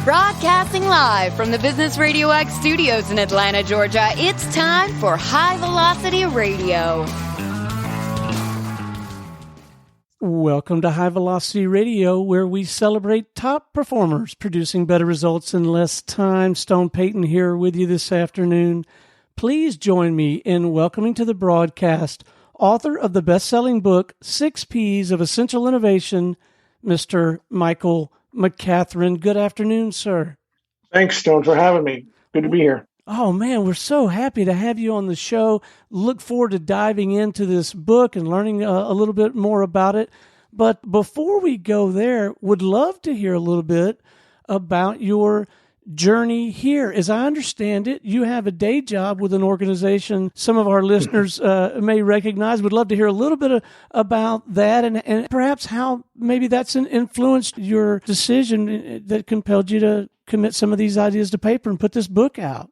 Broadcasting live from the Business RadioX studios in Atlanta, Georgia, it's time for High Velocity Radio. Welcome to High Velocity Radio, where we celebrate top performers producing better results in less time. Stone Payton here with you this afternoon. Please join me in welcoming to the broadcast author of the best-selling book, 6 Ps of Essential Innovation, Mr. Michael McCathren. Good afternoon, sir. Thanks, Stone, for having me. Good to be here. Oh, man, we're so happy to have you on the show. Look forward to diving into this book and learning a little bit more about it. But before we go there, would love to hear a little bit about your journey here. As I understand it, you have a day job with an organization some of our listeners may recognize. Would love to hear a little bit about that and perhaps how maybe that's influenced your decision that compelled you to commit some of these ideas to paper and put this book out.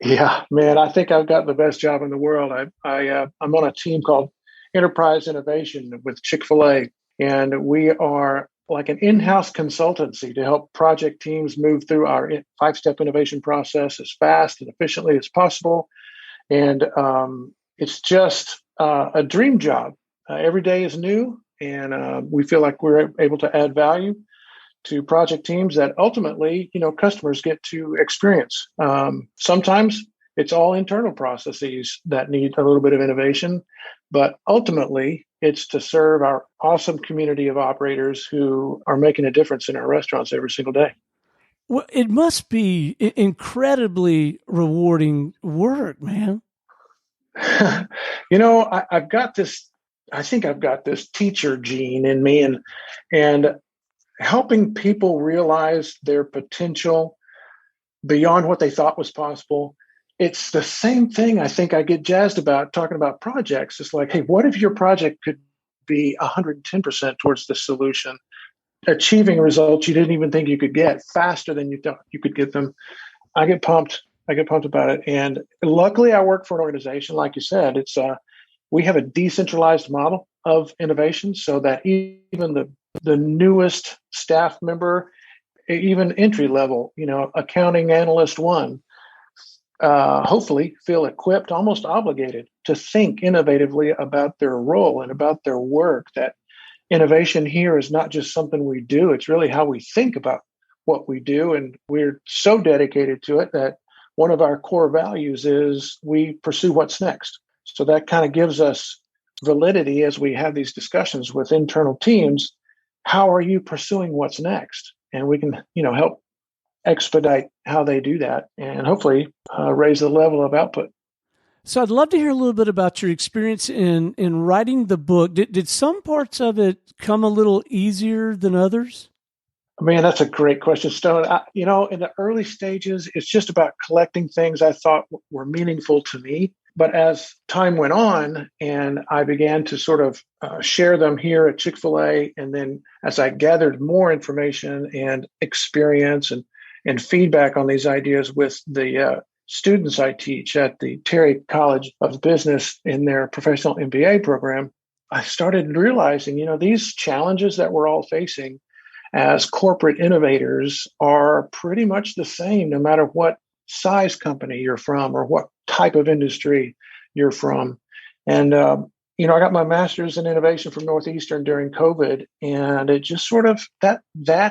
Yeah, man, I think I've got the best job in the world. I'm on a team called Enterprise Innovation with Chick-fil-A, and we are like an in-house consultancy to help project teams move through our 5-step innovation process as fast and efficiently as possible. And it's just a dream job. Every day is new, and we feel like we're able to add value to project teams that ultimately, customers get to experience. Sometimes it's all internal processes that need a little bit of innovation, but ultimately it's to serve our awesome community of operators who are making a difference in our restaurants every single day. Well, it must be incredibly rewarding work, man. I've got this, I think I've got this teacher gene in me, and helping people realize their potential beyond what they thought was possible. It's the same thing I think I get jazzed about talking about projects. It's like, hey, what if your project could be 110% towards the solution, achieving results you didn't even think you could get faster than you thought you could get them? I get pumped about it. And luckily I work for an organization, like you said, we have a decentralized model of innovation so that even the newest staff member, even entry level, accounting analyst 1, hopefully feel equipped, almost obligated to think innovatively about their role and about their work. That innovation here is not just something we do, it's really how we think about what we do. And we're so dedicated to it that one of our core values is we pursue what's next. So that kind of gives us validity as we have these discussions with internal teams. How are you pursuing what's next? And we can, help expedite how they do that and hopefully raise the level of output. So I'd love to hear a little bit about your experience in writing the book. Did some parts of it come a little easier than others? Man, that's a great question, Stone. In the early stages, it's just about collecting things I thought were meaningful to me. But as time went on and I began to sort of share them here at Chick-fil-A, and then as I gathered more information and experience and feedback on these ideas with the students I teach at the Terry College of Business in their professional MBA program, I started realizing, these challenges that we're all facing as corporate innovators are pretty much the same, no matter what size company you're from or what type of industry you're from. And, I got my master's in innovation from Northeastern during COVID, and it just sort of, that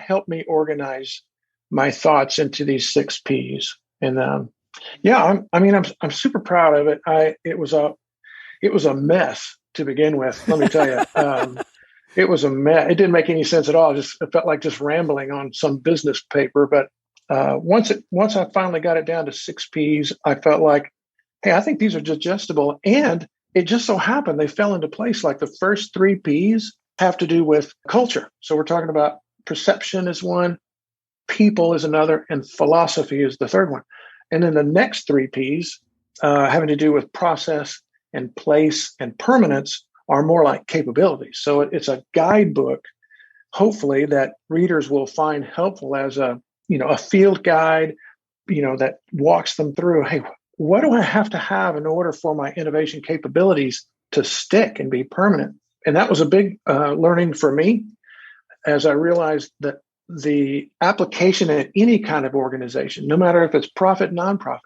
helped me organize my thoughts into these 6 Ps. And, I'm super proud of it. It was a mess to begin with. Let me tell you, it was a mess. It didn't make any sense at all. It felt like just rambling on some business paper. But once I finally got it down to 6 Ps, I felt like, hey, I think these are digestible. And it just so happened they fell into place. Like the first 3 Ps have to do with culture. So we're talking about perception is one, people is another, and philosophy is the third one. And then the next 3 Ps having to do with process and place and permanence are more like capabilities. So it's a guidebook, hopefully, that readers will find helpful as a field guide, that walks them through, hey, what do I have to have in order for my innovation capabilities to stick and be permanent? And that was a big learning for me as I realized that the application in any kind of organization, no matter if it's profit, nonprofit,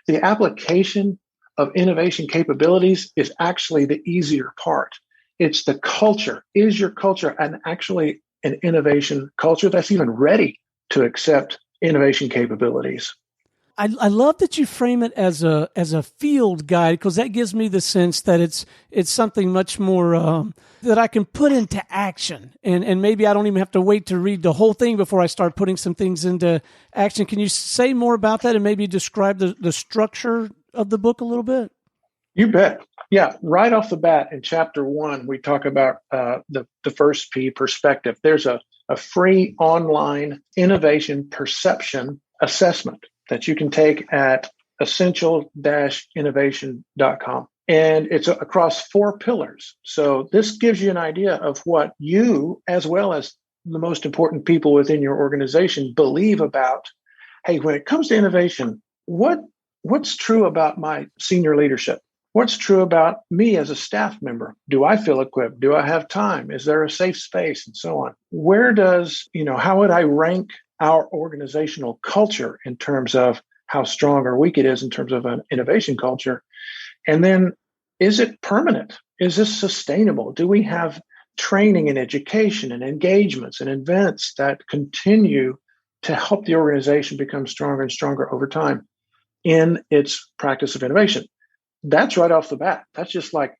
the application of innovation capabilities is actually the easier part. It's the culture. Is your culture actually an innovation culture that's even ready to accept innovation capabilities? I love that you frame it as a field guide, because that gives me the sense that it's something much more that I can put into action, and maybe I don't even have to wait to read the whole thing before I start putting some things into action. Can you say more about that and maybe describe the structure of the book a little bit? You bet. Yeah, right off the bat in chapter 1, we talk about the first P, perspective. There's a free online innovation perception assessment that you can take at essential-innovation.com. And it's across 4 pillars. So this gives you an idea of what you, as well as the most important people within your organization, believe about, hey, when it comes to innovation, what's true about my senior leadership? What's true about me as a staff member? Do I feel equipped? Do I have time? Is there a safe space? And so on. How would I rank our organizational culture in terms of how strong or weak it is in terms of an innovation culture? And then, is it permanent? Is this sustainable? Do we have training and education and engagements and events that continue to help the organization become stronger and stronger over time in its practice of innovation? That's right off the bat. That's just like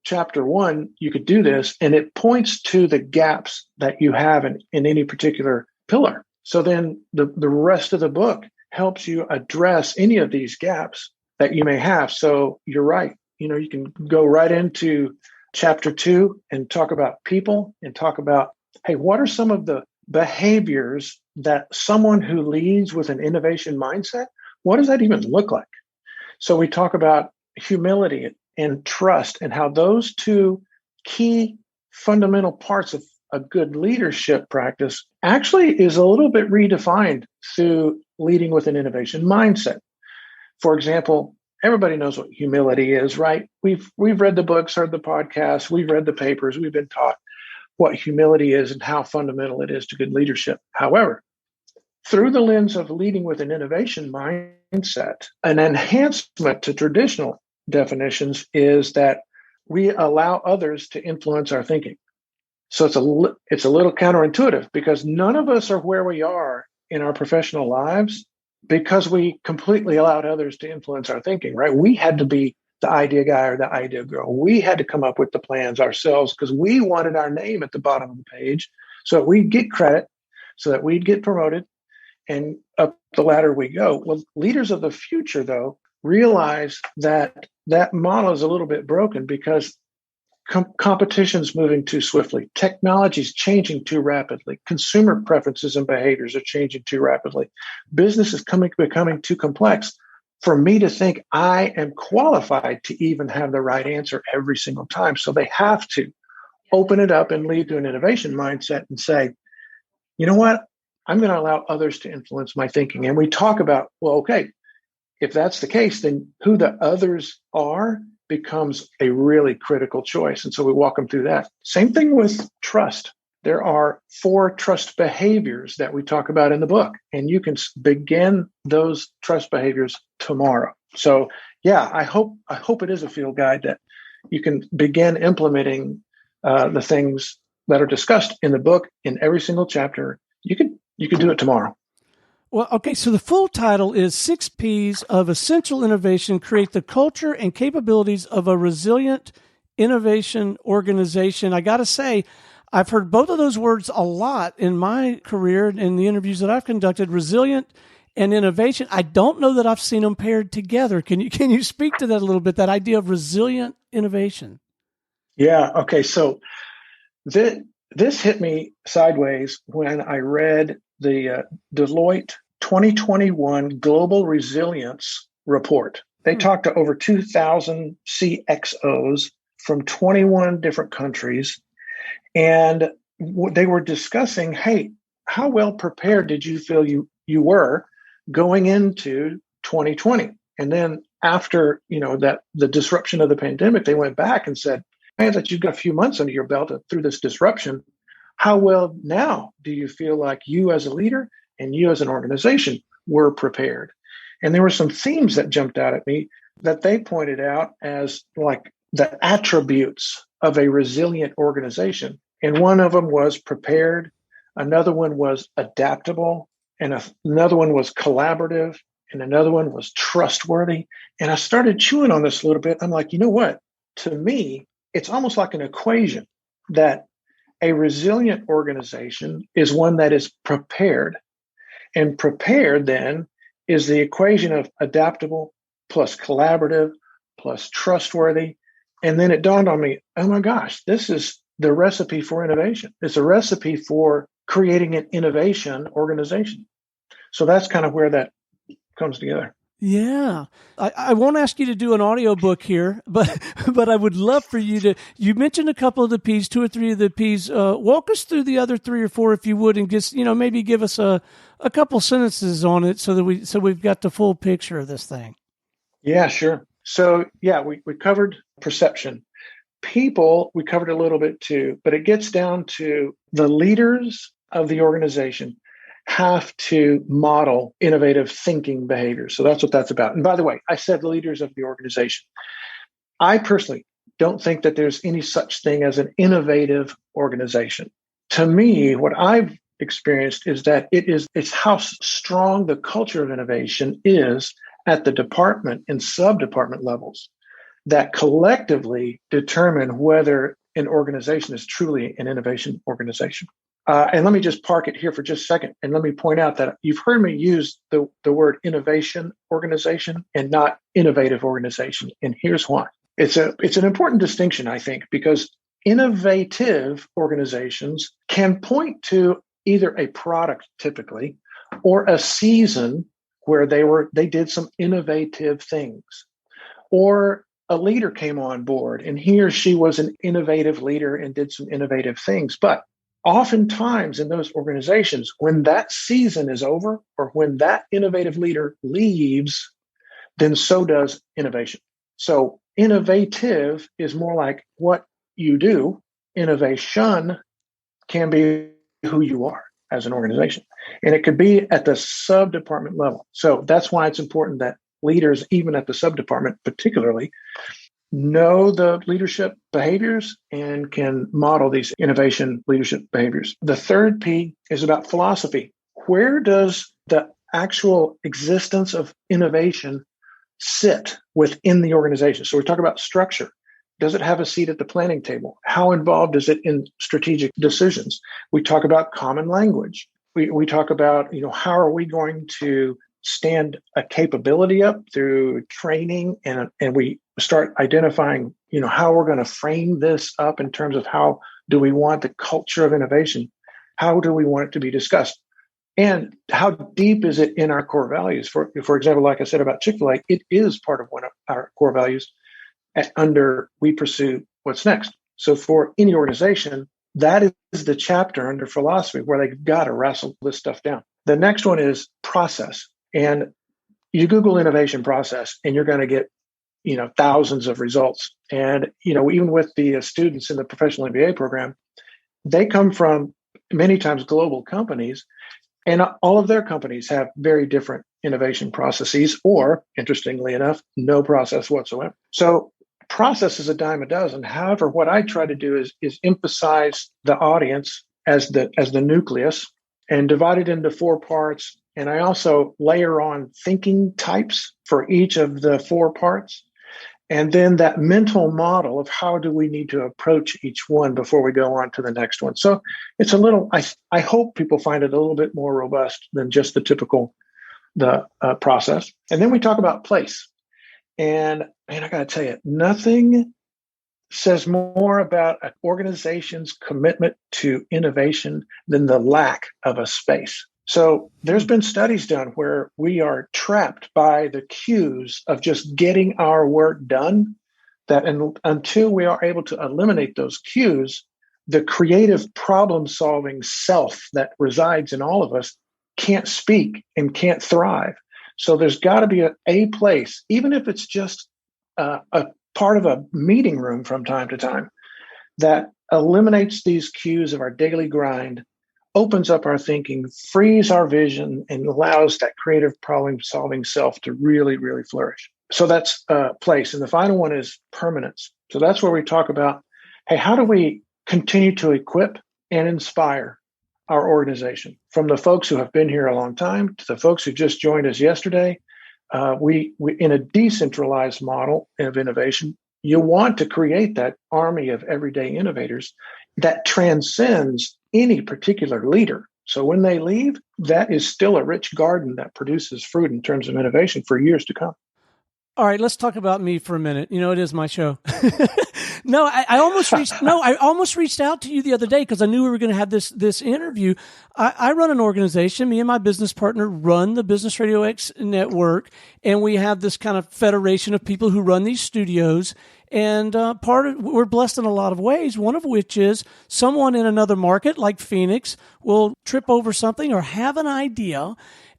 chapter 1. You could do this, and it points to the gaps that you have in any particular pillar. So then the rest of the book helps you address any of these gaps that you may have. So you're right. You can go right into chapter 2 and talk about people and talk about, hey, what are some of the behaviors that someone who leads with an innovation mindset, what does that even look like? So we talk about humility and trust and how those 2 key fundamental parts of a good leadership practice actually is a little bit redefined through leading with an innovation mindset. For example, everybody knows what humility is, right? We've read the books, heard the podcasts, we've read the papers, we've been taught what humility is and how fundamental it is to good leadership. However, through the lens of leading with an innovation mindset, an enhancement to traditional definitions is that we allow others to influence our thinking. So it's a little counterintuitive, because none of us are where we are in our professional lives because we completely allowed others to influence our thinking, right? We had to be the idea guy or the idea girl. We had to come up with the plans ourselves because we wanted our name at the bottom of the page so that we'd get credit, so that we'd get promoted, and up the ladder we go. Well, leaders of the future, though, realize that model is a little bit broken because competition's moving too swiftly. Technology's changing too rapidly. Consumer preferences and behaviors are changing too rapidly. Business is becoming too complex for me to think I am qualified to even have the right answer every single time. So they have to open it up and lead to an innovation mindset and say, you know what? I'm going to allow others to influence my thinking. And we talk about, well, okay, if that's the case, then who the others are becomes a really critical choice. And so we walk them through that. Same thing with trust. There are 4 trust behaviors that we talk about in the book, and you can begin those trust behaviors tomorrow. So yeah, I hope it is a field guide that you can begin implementing the things that are discussed in the book in every single chapter. You could do it tomorrow. Well, okay, so the full title is 6 Ps of Essential Innovation, Create the Culture and Capabilities of a Resilient Innovation Organization. I got to say, I've heard both of those words a lot in my career in the interviews that I've conducted, resilient and innovation. I don't know that I've seen them paired together. Can you speak to that a little bit, that idea of resilient innovation? Yeah, okay, so this hit me sideways when I read the Deloitte 2021 Global Resilience Report. They talked to over 2,000 CXOs from 21 different countries, and they were discussing, hey, how well prepared did you feel you were going into 2020? And then after that the disruption of the pandemic, they went back and said, man, that you've got a few months under your belt through this disruption. How well now do you feel like you as a leader and you as an organization were prepared? And there were some themes that jumped out at me that they pointed out as like the attributes of a resilient organization. And one of them was prepared. Another one was adaptable. And another one was collaborative. And another one was trustworthy. And I started chewing on this a little bit. I'm like, you know what? To me, it's almost like an equation that a resilient organization is one that is prepared. And prepared then is the equation of adaptable plus collaborative plus trustworthy. And then it dawned on me, oh my gosh, this is the recipe for innovation. It's a recipe for creating an innovation organization. So that's kind of where that comes together. Yeah. I won't ask you to do an audiobook here, but I would love for you to, you mentioned a couple of the P's, 2 or 3 of the P's. Walk us through the other 3 or 4 if you would, and just, maybe give us a couple sentences on it so that we've got the full picture of this thing. Yeah, sure. So we covered perception. People, we covered a little bit too, but it gets down to the leaders of the organization have to model innovative thinking behaviors. So that's what that's about. And by the way, I said leaders of the organization. I personally don't think that there's any such thing as an innovative organization. To me, what I've experienced is that it's how strong the culture of innovation is at the department and sub-department levels that collectively determine whether an organization is truly an innovation organization. And let me just park it here for just a second. And let me point out that you've heard me use the word innovation organization and not innovative organization. And here's why. It's an important distinction, I think, because innovative organizations can point to either a product typically or a season where they did some innovative things, or a leader came on board and he or she was an innovative leader and did some innovative things. But oftentimes in those organizations, when that season is over or when that innovative leader leaves, then so does innovation. So innovative is more like what you do. Innovation can be who you are as an organization. And it could be at the sub-department level. So that's why it's important that leaders, even at the sub-department particularly, know the leadership behaviors and can model these innovation leadership behaviors. The third P is about philosophy. Where does the actual existence of innovation sit within the organization? So we talk about structure. Does it have a seat at the planning table? How involved is it in strategic decisions? We talk about common language. We talk about, how are we going to stand a capability up through training, and we start identifying, how we're going to frame this up in terms of how do we want the culture of innovation? How do we want it to be discussed? And how deep is it in our core values? For example, like I said about Chick-fil-A, it is part of one of our core values under we pursue what's next. So for any organization, that is the chapter under philosophy where they've got to wrestle this stuff down. The next one is process. And you Google innovation process and you're going to get, thousands of results. And, even with the students in the professional MBA program, they come from many times global companies, and all of their companies have very different innovation processes, or interestingly enough, no process whatsoever. So process is a dime a dozen. However, what I try to do is emphasize the audience as the nucleus and divide it into 4 parts. And I also layer on thinking types for each of the 4 parts. And then that mental model of how do we need to approach each one before we go on to the next one. So it's a little, I hope people find it a little bit more robust than just the typical process. And then we talk about place. And man, I got to tell you, nothing says more about an organization's commitment to innovation than the lack of a space. So there's been studies done where we are trapped by the cues of just getting our work done, that until we are able to eliminate those cues, the creative problem-solving self that resides in all of us can't speak and can't thrive. So there's got to be a place, even if it's just a part of a meeting room from time to time, that eliminates these cues of our daily grind, opens up our thinking, frees our vision, and allows that creative problem-solving self to really, really flourish. So that's place. And the final one is permanence. So that's where we talk about, hey, how do we continue to equip and inspire our organization? From the folks who have been here a long time to the folks who just joined us yesterday, we in a decentralized model of innovation, you want to create that army of everyday innovators that transcends any particular leader. So when they leave, that is still a rich garden that produces fruit in terms of innovation for years to come. All right, let's talk about me for a minute. You know, it is my show. No, I almost reached out to you the other day because I knew we were going to have this interview. I run an organization. Me and my business partner run the Business RadioX network, and we have this kind of federation of people who run these studios. And we're blessed in a lot of ways. One of which is someone in another market, like Phoenix, will trip over something or have an idea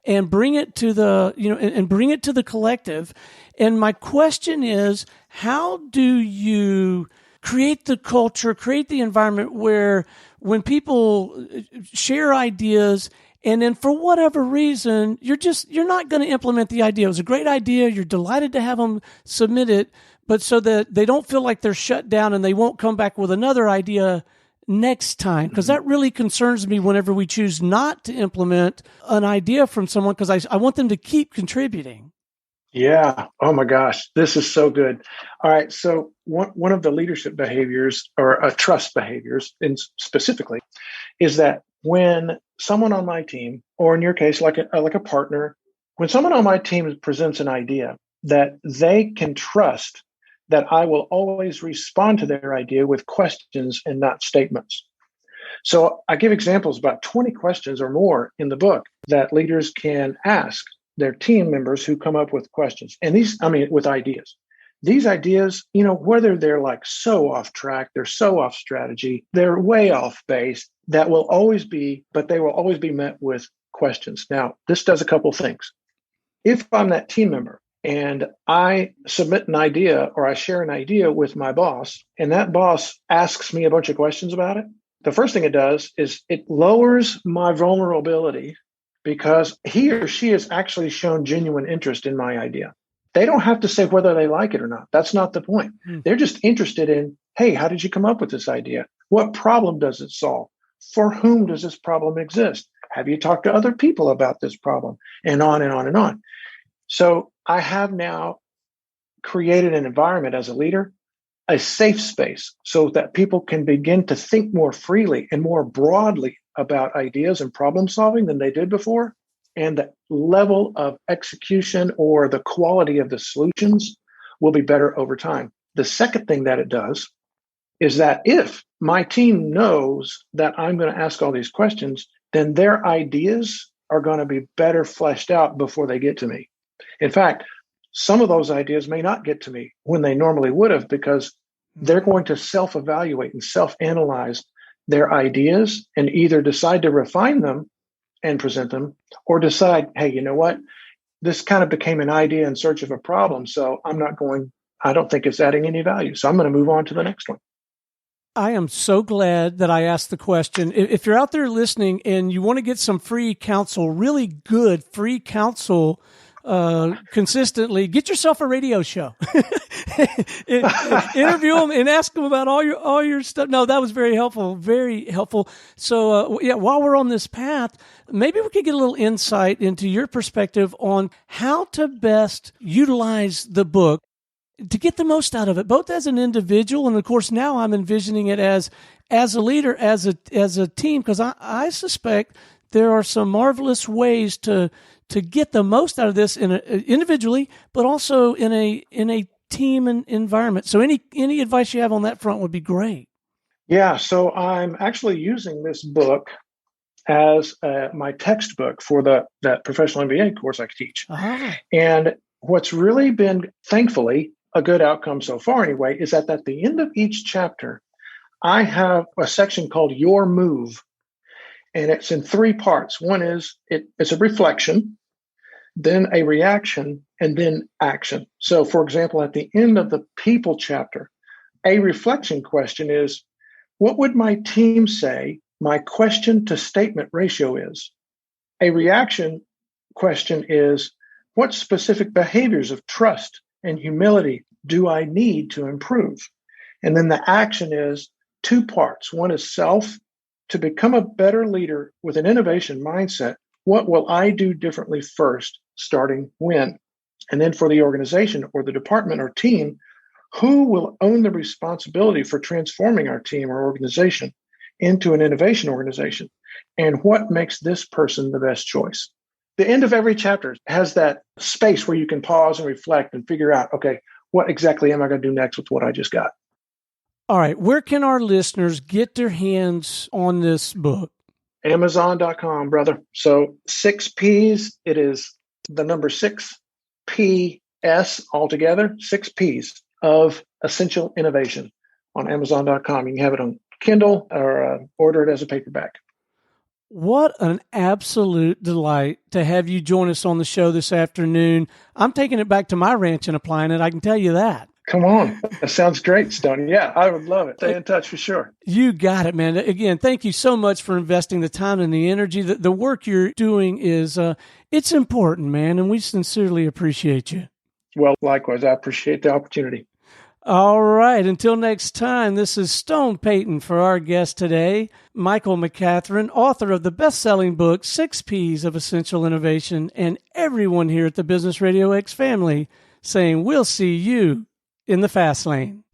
and bring it to the collective. And my question is, how do you create the culture, create the environment where when people share ideas and then for whatever reason, you're not going to implement the idea. It was a great idea. You're delighted to have them submit it, but so that they don't feel like they're shut down and they won't come back with another idea next time, because that really concerns me whenever we choose not to implement an idea from someone, because I want them to keep contributing. Yeah. Oh my gosh, this is so good. All right. So one of the leadership behaviors or trust behaviors specifically is that when someone on my team, or in your case, like a partner, when someone on my team presents an idea, that they can trust that I will always respond to their idea with questions and not statements. So I give examples, about 20 questions or more in the book that leaders can ask their team members who come up with questions. And with ideas. These ideas, whether they're like so off track, they're so off strategy, they're way off base, they will always be met with questions. Now, this does a couple things. If I'm that team member, and I submit an idea or I share an idea with my boss, and that boss asks me a bunch of questions about it, the first thing it does is it lowers my vulnerability because he or she has actually shown genuine interest in my idea. They don't have to say whether they like it or not. That's not the point. They're just interested in, hey, how did you come up with this idea? What problem does it solve? For whom does this problem exist? Have you talked to other people about this problem? And on and on and on. So I have now created an environment as a leader, a safe space, so that people can begin to think more freely and more broadly about ideas and problem solving than they did before. And the level of execution or the quality of the solutions will be better over time. The second thing that it does is that if my team knows that I'm going to ask all these questions, then their ideas are going to be better fleshed out before they get to me. In fact, some of those ideas may not get to me when they normally would have, because they're going to self-evaluate and self-analyze their ideas and either decide to refine them and present them, or decide, hey, you know what? This kind of became an idea in search of a problem. So I don't think it's adding any value. So I'm going to move on to the next one. I am so glad that I asked the question. If you're out there listening and you want to get some free counsel, really good free counsel, consistently, get yourself a radio show. Interview them and ask them about all your stuff. No, that was very helpful. Very helpful. So, while we're on this path, maybe we could get a little insight into your perspective on how to best utilize the book to get the most out of it, both as an individual and, of course, now I'm envisioning it as a leader, as a team, because I suspect there are some marvelous ways to get the most out of this individually, but also in a team and environment. So any advice you have on that front would be great. Yeah, so I'm actually using this book as my textbook for that professional MBA course I teach. Uh-huh. And what's really been, thankfully, a good outcome so far anyway, is that at the end of each chapter, I have a section called Your Move. And it's in three parts. One is it's a reflection, then a reaction, and then action. So, for example, at the end of the people chapter, a reflection question is, what would my team say my question to statement ratio is? A reaction question is, what specific behaviors of trust and humility do I need to improve? And then the action is two parts. One is self. To become a better leader with an innovation mindset, what will I do differently first, starting when? And then for the organization or the department or team, who will own the responsibility for transforming our team or organization into an innovation organization? And what makes this person the best choice? The end of every chapter has that space where you can pause and reflect and figure out, okay, what exactly am I going to do next with what I just got? All right. Where can our listeners get their hands on this book? Amazon.com, brother. So 6 P's, it is the number 6 P-S altogether, 6 P's of essential innovation on Amazon.com. You can have it on Kindle or order it as a paperback. What an absolute delight to have you join us on the show this afternoon. I'm taking it back to my ranch and applying it. I can tell you that. Come on. That sounds great, Stoney. Yeah, I would love it. Stay in touch for sure. You got it, man. Again, thank you so much for investing the time and the energy. The work you're doing is, it's important, man, and we sincerely appreciate you. Well, likewise, I appreciate the opportunity. All right. Until next time, this is Stone Payton for our guest today, Michael McCathren, author of the best-selling book, 6 P's of Essential Innovation, and everyone here at the Business RadioX family saying we'll see you in the fast lane.